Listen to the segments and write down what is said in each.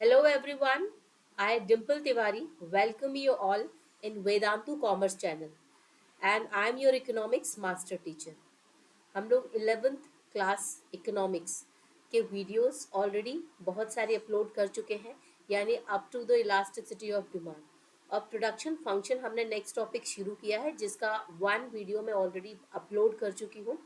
Hello everyone, I Dimple Tiwari welcome you all in Vedantu Commerce channel and I am your economics master teacher. हम लोग 11th class economics के videos already बहुत सारे upload कर चुके हैं, यानी up to the elasticity of demand. और प्रोडक्शन फंक्शन हमने नेक्स्ट टॉपिक शुरू किया है, जिसका वन वीडियो मैं ऑलरेडी अपलोड कर चुकी हूँ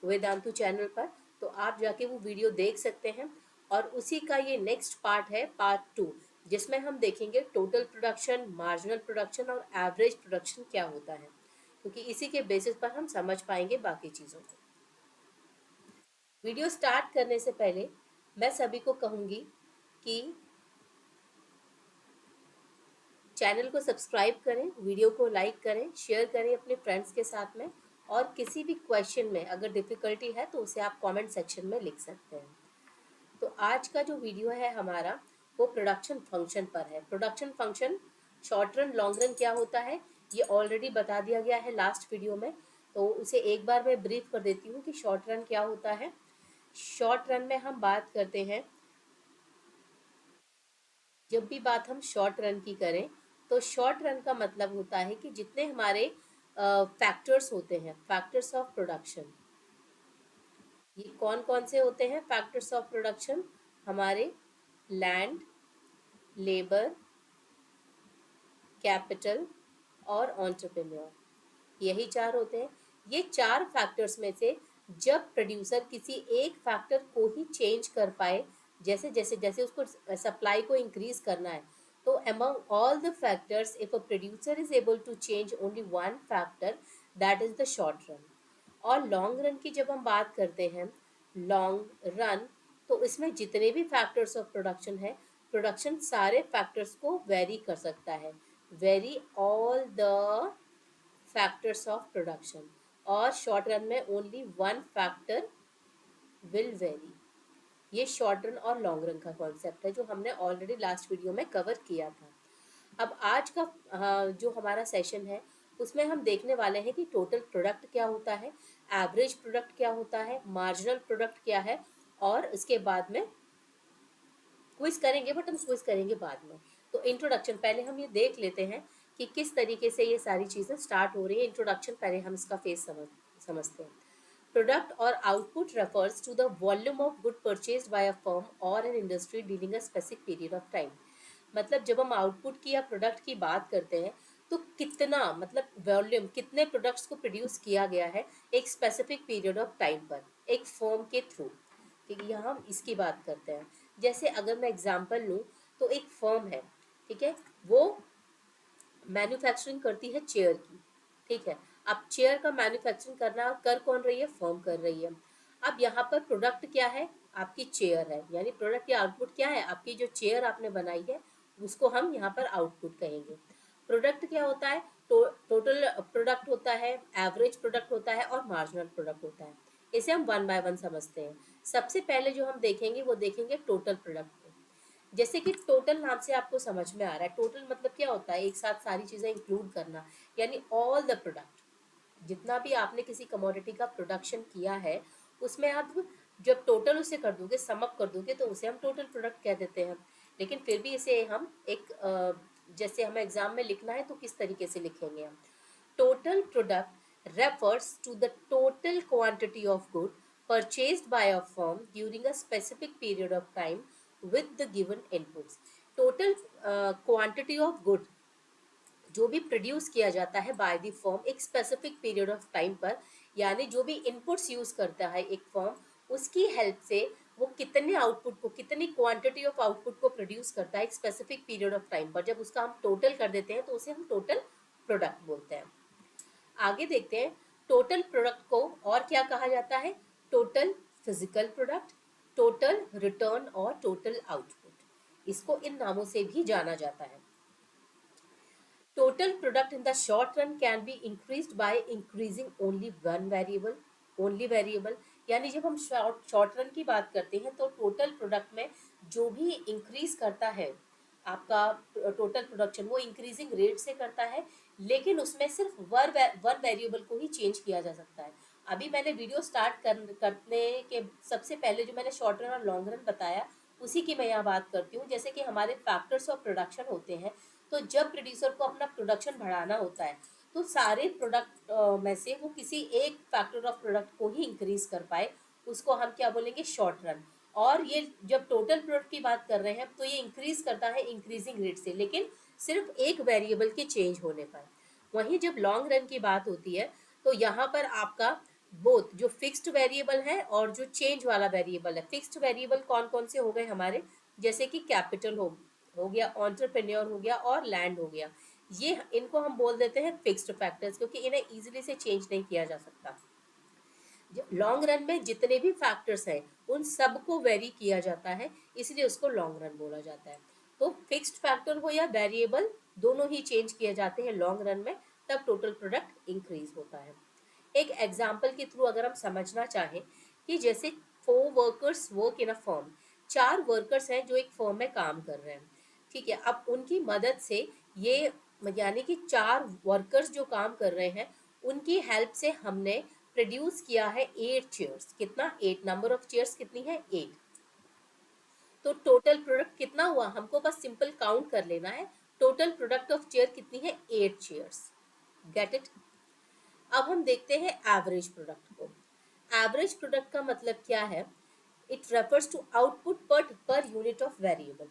वेदांतु चैनल पर, तो आप जाके वो वीडियो देख सकते हैं। और उसी का ये नेक्स्ट पार्ट है, पार्ट 2, जिसमें हम देखेंगे टोटल प्रोडक्शन, मार्जिनल प्रोडक्शन और एवरेज प्रोडक्शन क्या होता है, क्योंकि इसी के बेसिस पर हम समझ पाएंगे बाकी चीज़ों को। वीडियो स्टार्ट करने से पहले मैं सभी को कहूँगी कि चैनल को सब्सक्राइब करें, वीडियो को लाइक करें, शेयर करें अपने फ्रेंड्स के साथ में, और किसी भी क्वेश्चन में अगर डिफ़िकल्टी है तो उसे आप कमेंट सेक्शन में लिख सकते हैं। तो आज का जो वीडियो है हमारा, वो प्रोडक्शन फंक्शन पर है। Production function short run long run क्या होता है ये ऑलरेडी बता दिया गया है लास्ट वीडियो में, तो उसे एक बार मैं ब्रीफ कर देती हूँ कि शॉर्ट रन क्या होता है। शॉर्ट रन में हम बात करते हैं, जब भी बात हम शॉर्ट रन की करें तो शॉर्ट रन का मतलब होता है कि जितने हमारे फैक्टर्स होते हैं, फैक्टर्स ऑफ प्रोडक्शन, ये कौन कौन से होते हैं फैक्टर्स ऑफ प्रोडक्शन? हमारे लैंड, लेबर, कैपिटल और एंटरप्रेन्योर, यही चार होते हैं। ये चार फैक्टर्स में से जब प्रोड्यूसर किसी एक फैक्टर को ही चेंज कर पाए, जैसे जैसे जैसे उसको सप्लाई को इंक्रीज करना है, तो among all the factors if a producer is able to change only one factor, that is the short run. और लॉन्ग रन की जब हम बात करते हैं, लॉन्ग रन, तो इसमें जितने भी फैक्टर्स ऑफ प्रोडक्शन है, प्रोडक्शन सारे फैक्टर्स को वेरी कर सकता है, very all the factors of production. और शॉर्ट रन में only one factor will very. ये शॉर्ट रन और लॉन्ग रन का कॉन्सेप्ट है जो हमने ऑलरेडी लास्ट वीडियो में कवर किया था। अब आज का जो हमारा सेशन है उसमें हम देखने वाले हैं कि टोटल प्रोडक्ट क्या होता है, एवरेज प्रोडक्ट क्या होता है, मार्जिनल प्रोडक्ट क्या है, और इसके बाद में क्विज करेंगे, बट हम क्विज करेंगे बाद में। तो इंट्रोडक्शन पहले हम ये देख लेते हैं कि किस तरीके से ये सारी चीज़ें स्टार्ट हो रही है। इंट्रोडक्शन पहले हम इसका फेस समझते हैं। प्रोडक्ट और output refers to the volume of good purchased by a firm और an industry during a specific period of time. मतलब जब हम आउटपुट की या प्रोडक्ट की बात करते हैं, तो कितना, मतलब वॉल्यूम, कितने प्रोडक्ट्स को प्रोड्यूस किया गया है एक स्पेसिफिक पीरियड ऑफ टाइम पर एक फर्म के थ्रू। ठीक है, यहाँ हम इसकी बात करते हैं। जैसे अगर मैं एग्जांपल लूँ, तो एक फर्म है, ठीक है, वो मैन्युफैक्चरिंग करती है चेयर की। ठीक है, अब चेयर का मैन्युफैक्चरिंग करना कर कौन रही है? फर्म कर रही है। अब यहाँ पर प्रोडक्ट क्या है? आपकी चेयर है, यानी प्रोडक्ट या आउटपुट क्या है? आपकी जो चेयर आपने बनाई है उसको हम यहाँ पर आउटपुट कहेंगे। प्रोडक्ट क्या होता है? टोटल प्रोडक्ट होता है, एवरेज प्रोडक्ट होता है और मार्जिनल प्रोडक्ट होता है। इसे हम वन बाय वन समझते हैं। सबसे पहले जो हम देखेंगे वो देखेंगे टोटल प्रोडक्ट को। जैसे कि टोटल नाम से आपको समझ में आ रहा है, टोटल मतलब क्या होता है? एक साथ सारी चीज़ें इंक्लूड करना, यानी ऑल द प्रोडक्ट। जितना भी आपने किसी कमोडिटी का प्रोडक्शन किया है, उसमें आप जब टोटल उसे कर दोगे, सम अप कर दोगे, तो उसे हम टोटल प्रोडक्ट कह देते हैं। लेकिन फिर भी इसे हम एक जैसे हमें एग्जाम में लिखना है तो किस तरीके से लिखेंगे हम? Total product refers to the total quantity of good purchased by a firm during a specific period of time with the given inputs. Total quantity of good जो भी प्रोड्यूस किया जाता है बाय द फर्म एक specific period of time पर, यानी जो भी इनपुट्स यूज करता है एक फर्म, उसकी हेल्प से वो कितने आउटपुट को, कितनी क्वांटिटी ऑफ आउटपुट को प्रोड्यूस करता है एक स्पेसिफिक पीरियड ऑफ टाइम पर। जब उसका हम टोटल कर देते हैं तो उसे हम टोटल प्रोडक्ट बोलते हैं। आगे देखते हैं, टोटल प्रोडक्ट को और क्या कहा जाता है? Total physical product, total return और टोटल आउटपुट। इसको इन नामों से भी जाना जाता है। Total product in the short run can be increased by increasing only one variable. Only variable, यानी जब हम शॉर्ट रन की बात करते हैं तो टोटल प्रोडक्ट में जो भी इंक्रीज करता है आपका टोटल प्रोडक्शन, वो इंक्रीजिंग रेट से करता है, लेकिन उसमें सिर्फ वन वेरिएबल को ही चेंज किया जा सकता है। अभी मैंने वीडियो स्टार्ट करने के सबसे पहले जो मैंने शॉर्ट रन और लॉन्ग रन बताया, उसी की मैं यहाँ बात करती हूँ। जैसे कि हमारे फैक्टर्स ऑफ प्रोडक्शन होते हैं, तो जब प्रोड्यूसर को अपना प्रोडक्शन बढ़ाना होता है तो सारे प्रोडक्ट में से वो किसी एक फैक्टर ऑफ प्रोडक्ट को ही इंक्रीज कर पाए, उसको हम क्या बोलेंगे, शॉर्ट रन। और ये जब टोटल प्रोडक्ट की बात कर रहे हैं तो ये इंक्रीज करता है इंक्रीजिंग रेट से, लेकिन सिर्फ एक वेरिएबल के चेंज होने पर। वहीं जब लॉन्ग रन की बात होती है तो यहाँ पर आपका बोथ जो फिक्स्ड वेरिएबल है और जो चेंज वाला वेरिएबल है। फिक्स्ड वेरिएबल कौन कौन से हो गए हमारे, जैसे कि कैपिटल हो गया, ऑन्टरप्रेन्योर हो गया और लैंड हो गया। ये इनको हम बोल देते हैं फिक्स्ड फैक्टर्स, क्योंकि इन्हें इजीली से चेंज नहीं किया जा सकता। लॉन्ग रन में जितने भी फैक्टर्स हैं उन सबको वेरी किया जाता है, इसलिए उसको लॉन्ग रन बोला जाता है। तो फिक्स्ड फैक्टर हो या वेरिएबल, दोनों ही चेंज किए जाते हैं लॉन्ग रन में, तब टोटल प्रोडक्ट इंक्रीज होता है। एक एग्जाम्पल के थ्रू अगर हम समझना चाहें कि जैसे 4 workers work in a firm, 4 workers हैं जो एक फर्म में काम कर रहे हैं, ठीक है। अब उनकी मदद से ये, यानी कि 4 वर्कर्स जो काम कर रहे हैं उनकी हेल्प से हमने प्रोड्यूस किया है 8 चेयर्स। कितना, 8, नंबर ऑफ चेयर्स कितनी है, 8। तो टोटल प्रोडक्ट कितना हुआ, हमको बस सिंपल काउंट कर लेना है। टोटल प्रोडक्ट ऑफ चेयर कितनी है, 8 चेयर्स। Get it. अब हम देखते हैं एवरेज प्रोडक्ट को। एवरेज प्रोडक्ट का मतलब क्या है, it refers to output per unit of variable,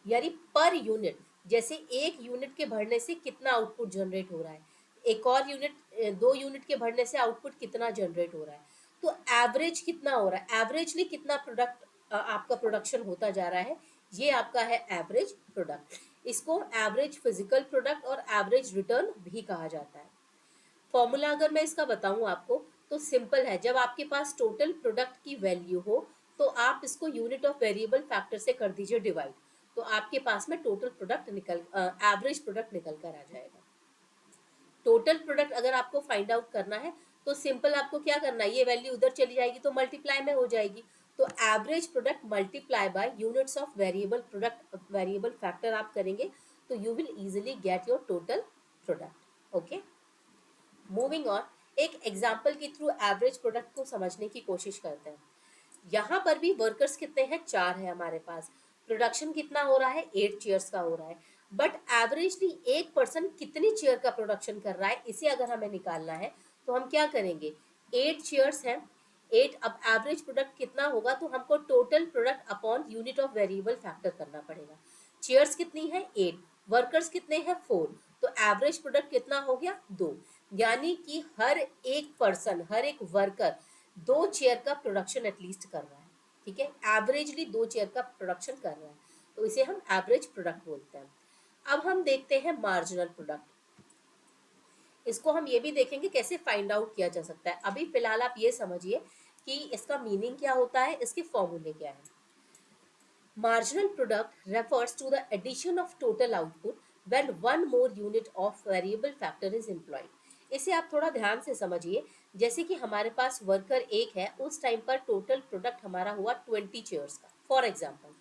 यानी पर यूनिट, जैसे एक यूनिट के बढ़ने से कितना आउटपुट जनरेट हो रहा है, एक और यूनिट, 2 यूनिट के बढ़ने से आउटपुट कितना जनरेट हो रहा है। तो एवरेज कितना हो रहा है, एवरेजली कितना प्रोडक्ट आपका प्रोडक्शन होता जा रहा है, ये आपका है एवरेज प्रोडक्ट। इसको एवरेज फिजिकल प्रोडक्ट और एवरेज रिटर्न भी कहा जाता है। फॉर्मूला अगर मैं इसका बताऊं आपको तो सिंपल है, जब आपके पास टोटल प्रोडक्ट की वैल्यू हो तो आप इसको यूनिट ऑफ वेरिएबल फैक्टर से कर दीजिए डिवाइड, तो आपके पास में टोटल प्रोडक्ट एवरेज प्रोडक्ट निकल कर आ जाएगा। टोटल प्रोडक्ट अगर आपको फाइंड आउट करना है तो सिंपल आपको क्या करना है, ये वैल्यू उधर चली जाएगी तो मल्टीप्लाई में हो जाएगी। तो average product multiply by units of variable product, variable factor आप करेंगे तो you will easily get your total product. Okay, moving on, एक एग्जाम्पल के थ्रू एवरेज प्रोडक्ट को समझने की कोशिश करते हैं। यहाँ पर भी वर्कर्स कितने हैं, 4 है हमारे पास। प्रोडक्शन कितना हो रहा है, 8 चेयर्स का हो रहा है। बट एवरेजली एक पर्सन कितनी चेयर का प्रोडक्शन कर रहा है, इसे अगर हमें निकालना है तो हम क्या करेंगे, 8 चेयर्स हैं, 8, अब एवरेज प्रोडक्ट कितना होगा, तो हमको total product upon unit of variable factor करना पड़ेगा। चेयर्स कितनी है, 8, वर्कर्स कितने हैं, 4, तो एवरेज प्रोडक्ट कितना हो गया, 2। यानी कि हर एक पर्सन, हर एक वर्कर 2 चेयर का प्रोडक्शन एटलीस्ट कर रहा है, ठीक है, एवरेजली 2 चेयर का प्रोडक्शन कर रहा है, तो इसे हम एवरेज प्रोडक्ट बोलते हैं। अब हम देखते हैं मार्जिनल प्रोडक्ट। इसको हम ये भी देखेंगे कैसे फाइंड आउट किया जा सकता है। अभी फिलहाल आप ये समझिए कि इसका मीनिंग क्या होता है, इसके फॉर्मूले क्या है। Marginal product refers to the addition of total output when one more unit of variable factor is employed. इसे आप थोड़ा ध्यान से समझिए। जैसे कि हमारे पास वर्कर एक है, उस टाइम पर टोटल प्रोडक्ट हमारा हुआ 20 चेयर्स का। फॉर एग्जाम्पल,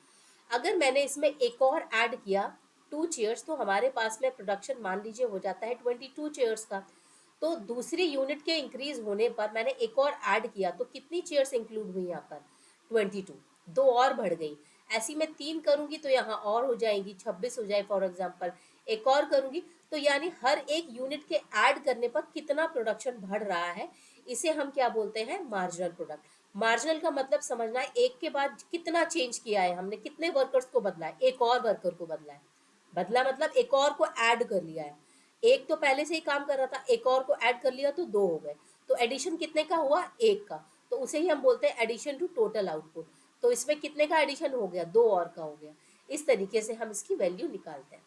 अगर मैंने इसमें एक और ऐड किया 2 चेयर्स, तो हमारे पास में प्रोडक्शन मान लीजिए हो जाता है 22 चेयर्स का। तो दूसरी यूनिट के इंक्रीज होने पर मैंने एक और ऐड किया, तो कितनी चेयर्स इंक्लूड हुई यहाँ पर, 22, 2 और बढ़ गई। ऐसी मैं 3 करूंगी तो यहाँ और हो जाएंगी, 26 हो जाए फॉर एग्जाम्पल। एक और करूंगी तो यानी हर एक यूनिट के ऐड करने पर कितना प्रोडक्शन बढ़ रहा है, इसे हम क्या बोलते हैं, मार्जिनल प्रोडक्ट। मार्जिनल का मतलब समझना है, एक के बाद कितना चेंज किया है हमने, कितने वर्कर्स को बदला है, एक और वर्कर को बदला है। बदला मतलब एक और को ऐड कर लिया है। एक तो पहले से ही काम कर रहा था, एक और को ऐड कर लिया तो 2 हो गए। तो एडिशन कितने का हुआ, 1 का। तो उसे ही हम बोलते हैं एडिशन टू टोटल आउटपुट। तो इसमें कितने का एडिशन हो गया, 2 और का हो गया। इस तरीके से हम इसकी वैल्यू निकालते हैं।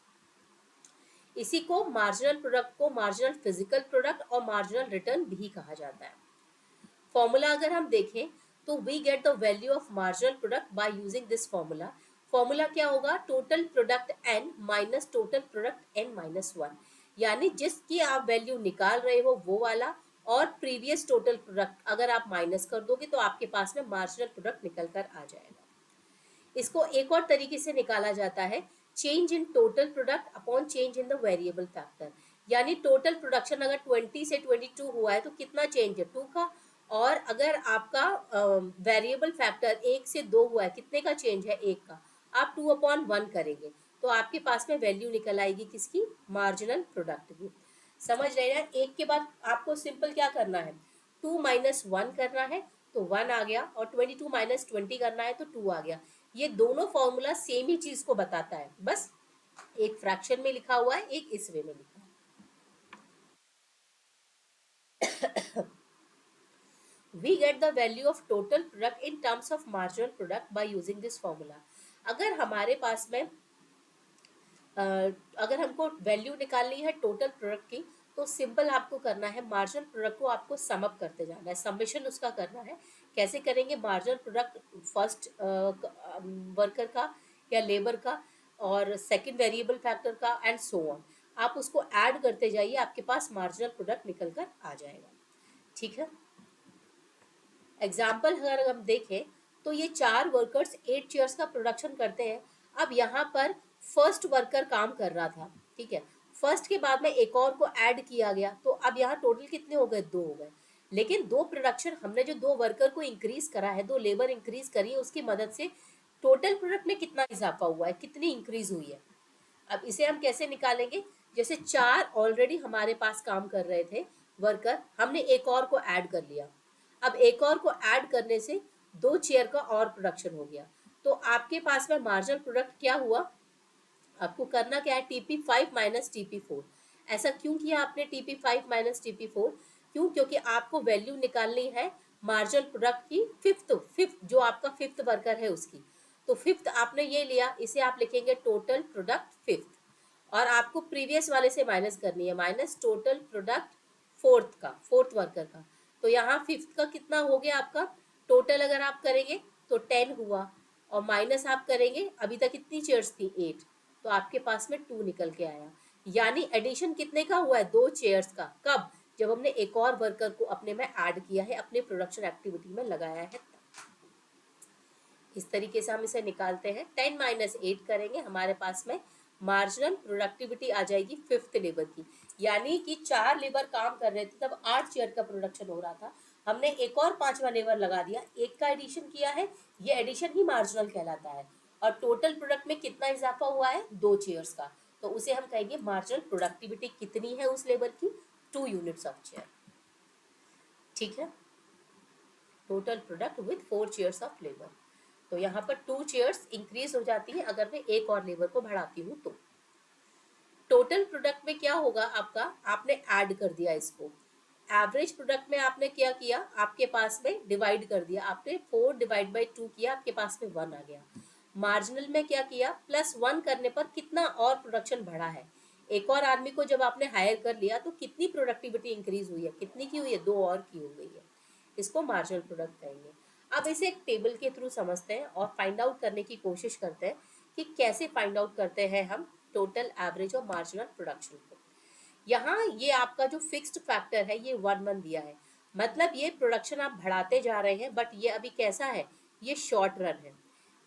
इसी को मार्जिनल प्रोडक्ट को मार्जिनल फिजिकल प्रोडक्ट और मार्जिनल रिटर्न भी कहा जाता है। फॉर्मूला अगर हम देखें तो we get the value of marginal product by using this formula. Formula क्या होगा, total product n minus total product n minus 1, यानी जिसकी आप वैल्यू निकाल रहे हो वो वाला, और प्रीवियस टोटल प्रोडक्ट अगर आप माइनस कर दोगे तो आपके पास में मार्जिनल प्रोडक्ट निकल कर आ जाएगा। इसको एक और तरीके से निकाला जाता है, change in total product upon change in the variable factor. यानी टोटल प्रोडक्शन अगर 20 से 22 हुआ है तो कितना चेंज है, 2 का, और अगर आपका वेरिएबल फैक्टर 1 से 2 हुआ है, कितने का चेंज है, 1 का, आप 2/1 करेंगे तो आपके पास में वैल्यू निकल आएगी किसकी, मार्जिनल प्रोडक्ट की। समझ रहे हैं? एक के बाद आपको सिंपल क्या करना है, 2 - 1 करना है तो 1 आ गया, और 22 - 20 करना है तो 2 आ गया। ये दोनों फॉर्मूला सेम ही चीज को बताता है, बस एक फ्रैक्शन में लिखा हुआ है, एक इस वे में लिखा है। We get the value of total product in terms of marginal product by using this formula. अगर हमारे पास में अगर हमको वैल्यू निकालनी है टोटल प्रोडक्ट की, तो सिंपल आपको करना है, मार्जिनल प्रोडक्ट को आपको सम अप करते जाना है, समेशन उसका करना है। कैसे करेंगे, मार्जिनल प्रोडक्ट फर्स्ट वर्कर का या लेबर का, और सेकंड वेरिएबल फैक्टर का, एंड सो ऑन। आप उसको ऐड करते जाइए, आपके पास मार्जिनल प्रोडक्ट निकल कर आ जाएगा। ठीक है, एग्जाम्पल अगर हम देखें तो ये 4 वर्कर्स 8 चेयर्स का प्रोडक्शन करते हैं। अब यहाँ पर फर्स्ट वर्कर काम कर रहा था, ठीक है, फर्स्ट के बाद में एक और को ऐड किया गया, तो अब यहाँ टोटल कितने हो गए, 2 हो गए। लेकिन 2 प्रोडक्शन हमने जो 2 वर्कर को इंक्रीज करा है, 2 लेबर इंक्रीज करी है, उसकी मदद से टोटल प्रोडक्ट में कितना इजाफा हुआ है, कितनी इंक्रीज हुई है। अब इसे हम कैसे निकालेंगे, जैसे 4 ऑलरेडी हमारे पास काम कर रहे थे वर्कर, हमने एक और को ऐड कर लिया। अब एक और को ऐड करने से 2 चेयर का और प्रोडक्शन हो गया, तो आपके पास में मार्जिनल प्रोडक्ट क्या हुआ, आपको करना क्या है, TP5 - TP4। ऐसा क्यों किया आपने TP5 - TP4, क्यों, क्योंकि आपको वैल्यू निकालनी है मार्जिनल प्रोडक्ट की, फिफ्थ फिफ्थ जो आपका फिफ्थ वर्कर है उसकी। तो फिफ्थ आपने ये लिया, इसे आप लिखेंगे टोटल प्रोडक्ट फिफ्थ, और आपको प्रीवियस वाले से माइनस करनी है, माइनस टोटल प्रोडक्ट फोर्थ का, फोर्थ वर्कर का। तो यहाँ फिफ्थ का कितना हो गया आपका टोटल, अगर आप करेंगे तो 10 हुआ, और माइनस आप करेंगे, अभी तक कितनी चेयर्स थी, 8, तो आपके पास में 2 निकल के आया। यानी एडिशन कितने का हुआ है, 2 चेयर्स का, कब, जब हमने एक और वर्कर को अपने में ऐड किया है, अपने प्रोडक्शन एक्टिविटी में लगाया है। इस तरीके से हम इसे निकालते हैं, 10 - 8 करेंगे, हमारे पास में मार्जिनल प्रोडक्टिविटी आ जाएगी फिफ्थ लेबर की। यानी कि 4 लेबर काम कर रहे थे, तब 8 चेयर का प्रोडक्शन हो रहा था, हमने एक और 5वां लेबर लगा दिया, एक का एडिशन किया है, ये एडिशन ही मार्जिनल कहलाता है। और टोटल प्रोडक्ट में कितना इजाफा हुआ है, 2 चेयर्स का, तो उसे हम कहेंगे मार्जिनल प्रोडक्टिविटी कितनी है उस लेबर की, 2 यूनिट्स ऑफ चेयर। ठीक है, total product with 4 chairs of labour. तो यहाँ पर 2 चेयर्स इंक्रीज हो जाती है अगर मैं एक और लेबर को बढ़ाती हूँ तो। टोटल प्रोडक्ट में क्या होगा आपका, आपने ऐड कर दिया इसको, एवरेज प्रोडक्ट में आपने क्या किया, आपके पास में डिवाइड कर दिया, आपने 4/2 किया, आपके पास में 1 आ गया। मार्जिनल में क्या किया, +1 करने पर कितना और प्रोडक्शन बढ़ा है, एक और आदमी को जब आपने हायर कर लिया तो कितनी प्रोडक्टिविटी इंक्रीज हुई है, कितनी की हुई है, 2 और की हो गई है, इसको मार्जिनल प्रोडक्ट कहेंगे। अब इसे एक टेबल के थ्रू समझते हैं और फाइंड आउट करने की कोशिश करते हैं कि कैसे फाइंड आउट करते हैं हम टोटल, एवरेज और मार्जिनल प्रोडक्शन को। यहाँ ये आपका जो फिक्स्ड फैक्टर है ये 1 दिया है, मतलब ये प्रोडक्शन आप बढ़ाते जा रहे हैं, बट ये अभी कैसा है, ये शॉर्ट रन है।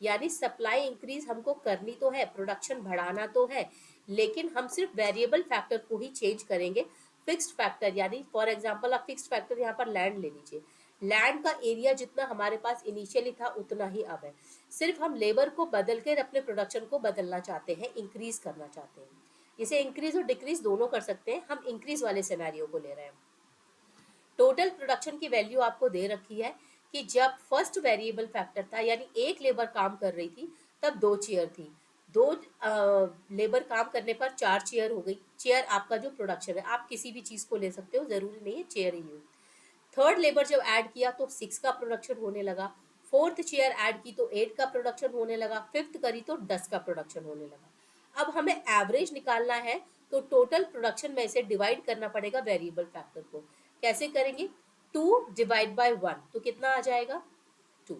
यानी सप्लाई इंक्रीज हमको करनी तो है, प्रोडक्शन बढ़ाना तो है, लेकिन हम सिर्फ वेरिएबल फैक्टर को ही चेंज करेंगे। फिक्स्ड फैक्टर यानी फॉर एग्जांपल आप फिक्स्ड फैक्टर यहाँ पर लैंड ले लीजिए, लैंड का एरिया जितना हमारे पास इनिशियली था उतना ही अब है, सिर्फ हम लेबर को बदल कर अपने प्रोडक्शन को बदलना चाहते हैं, इंक्रीज करना चाहते हैं। इसे इंक्रीज और डिक्रीज दोनों कर सकते हैं, हम इंक्रीज वाले सिनेरियो को ले रहे हैं। टोटल प्रोडक्शन की वैल्यू आपको दे रखी है कि जब फर्स्ट वेरिएबल फैक्टर था, यानी एक लेबर काम कर रही थी, तब 2 चेयर थी, 2 लेबर काम करने पर 4 चेयर हो गई। चेयर आपका जो प्रोडक्शन है, आप किसी भी चीज को ले सकते हो, जरूरी नहीं है चेयर ही हो। थर्ड लेबर जब ऐड किया तो 6 का प्रोडक्शन होने लगा, फोर्थ चेयर ऐड की तो 8 का प्रोडक्शन होने लगा, फिफ्थ करी तो 10 का प्रोडक्शन होने लगा। अब हमें एवरेज निकालना है, तो टोटल प्रोडक्शन में से डिवाइड करना पड़ेगा वेरिएबल फैक्टर को। कैसे करेंगे, 2/1 तो कितना आ जाएगा, 2।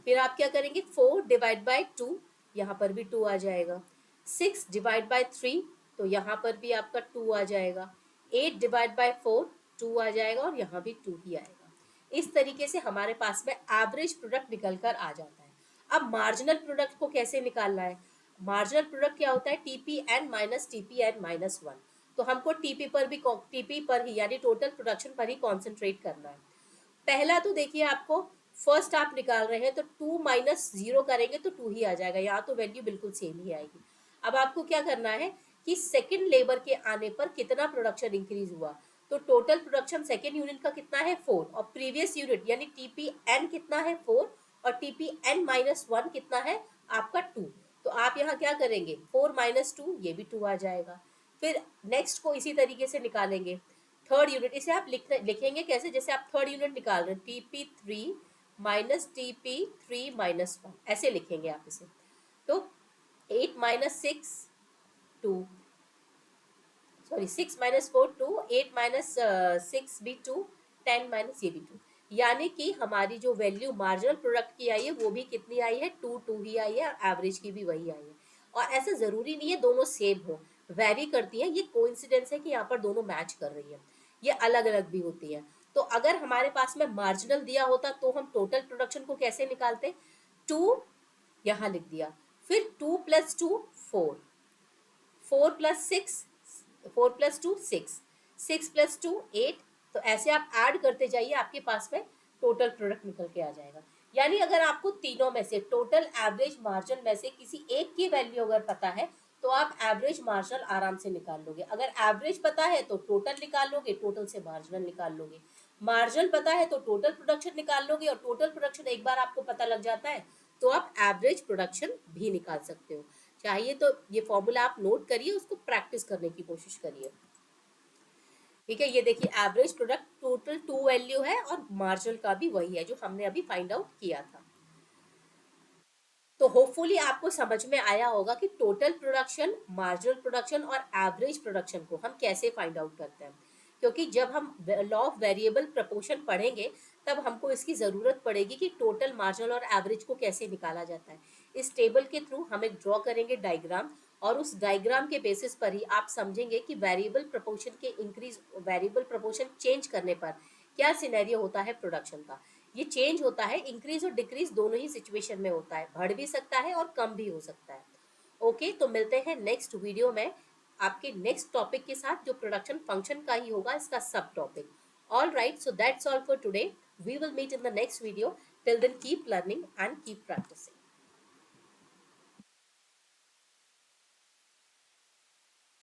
फिर आप क्या करेंगे, 4/2, यहाँ पर भी 2 आ जाएगा। 6/3, तो यहाँ पर भी आपका 2 आ जाएगा। 8/4, 2 आ जाएगा, और यहाँ भी 2 ही आएगा। इस तरीके से हमारे पास में एवरेज प्रोडक्ट निकल कर आ जाता है। अब मार्जिनल प्रोडक्ट को कैसे निकालना है, मार्जिनल प्रोडक्ट क्या होता है, TPN - TPN - 1। तो हमको टीपी पर ही यानी टोटल प्रोडक्शन पर ही कॉन्सेंट्रेट करना है। पहला तो देखिए आपको फर्स्ट आप निकाल रहे हैं तो 2 माइनस 0 करेंगे तो 2 ही आ जाएगा, यहाँ तो वैल्यू बिल्कुल सेम ही आएगी। अब आपको क्या करना है कि सेकंड लेबर के आने पर कितना प्रोडक्शन इंक्रीज हुआ, तो टोटल प्रोडक्शन सेकंड यूनिट का कितना है 4, और प्रीवियस यूनिट यानी टीपी एन कितना है 4, और टीपी एन माइनस 1 कितना है आपका 2। तो आप यहाँ क्या करेंगे 4 माइनस 2, ये भी 2 आ जाएगा। फिर नेक्स्ट को इसी तरीके से निकालेंगे, थर्ड यूनिट, इसे आप लिखेंगे कैसे, जैसे आप थर्ड यूनिट निकाल रहे हैं टीपी 3 माइनस टीपी 3 माइनस 1, ऐसे लिखेंगे आप इसे। तो 8 माइनस 6 2, सॉरी 6 माइनस 4 2, 8 माइनस 6 भी 2, 10 माइनस ये भी 2, यानी कि हमारी जो वैल्यू मार्जिनल प्रोडक्ट की आई है वो भी कितनी आई है 2 2 ही आई है, और एवरेज की भी वही आई है। और ऐसा जरूरी नहीं है दोनों सेम हो, वेरी करती है, ये कोइंसिडेंस है कि यहाँ पर दोनों मैच कर रही है, ये अलग अलग भी होती है। तो अगर हमारे पास में मार्जिनल दिया होता तो हम टोटल प्रोडक्शन को कैसे निकालते, 2 यहाँ लिख दिया, फिर 2 प्लस 2 4, 4 प्लस 6, 4 प्लस 2 6, 6 प्लस 2 8, तो ऐसे आप ऐड करते जाइए, आपके पास में टोटल प्रोडक्ट निकल के आ जाएगा। यानी अगर आपको तीनों में से टोटल एवरेज मार्जिन में से किसी एक की वैल्यू अगर पता है तो आप एवरेज मार्जिनल आराम से निकाल लोगे। अगर एवरेज पता है तो टोटल निकाल लोगे, टोटल से मार्जिनल निकाल लोगे, मार्जिनल पता है तो टोटल प्रोडक्शन निकाल लोगे, और टोटल प्रोडक्शन एक बार आपको पता लग जाता है तो आप एवरेज प्रोडक्शन भी निकाल सकते हो। चाहिए तो ये फॉर्मूला आप नोट करिए, उसको प्रैक्टिस करने की कोशिश करिए। ठीक है, ये देखिए एवरेज प्रोडक्ट टोटल 2 वैल्यू है और मार्जिनल का भी वही है जो हमने अभी फाइंड आउट किया था। तो होपफुली आपको समझ में आया होगा कि टोटल प्रोडक्शन, मार्जिनल प्रोडक्शन और एवरेज प्रोडक्शन को हम कैसे फाइंड आउट करते हैं, क्योंकि जब हम लॉ ऑफ वेरिएबल प्रपोर्शन पढ़ेंगे तब हमको इसकी ज़रूरत पड़ेगी कि टोटल, मार्जिनल और एवरेज को कैसे निकाला जाता है। इस टेबल के थ्रू हम एक ड्रॉ करेंगे डायग्राम, और उस डायग्राम के बेसिस पर ही आप समझेंगे कि वेरिएबल प्रपोर्शन के इंक्रीज, वेरिएबल प्रपोर्शन चेंज करने पर क्या सिनेरियो होता है प्रोडक्शन का। ये चेंज होता है, इंक्रीज और डिक्रीज दोनों ही सिचुएशन में होता है, बढ़ भी सकता है और कम भी हो सकता है। ओके, तो मिलते हैं नेक्स्ट वीडियो में आपके नेक्स्ट टॉपिक के साथ, जो प्रोडक्शन फंक्शन का ही होगा, इसका सब topic. All right, so that's all for today, we will meet in the next video, till then keep learning and keep practising.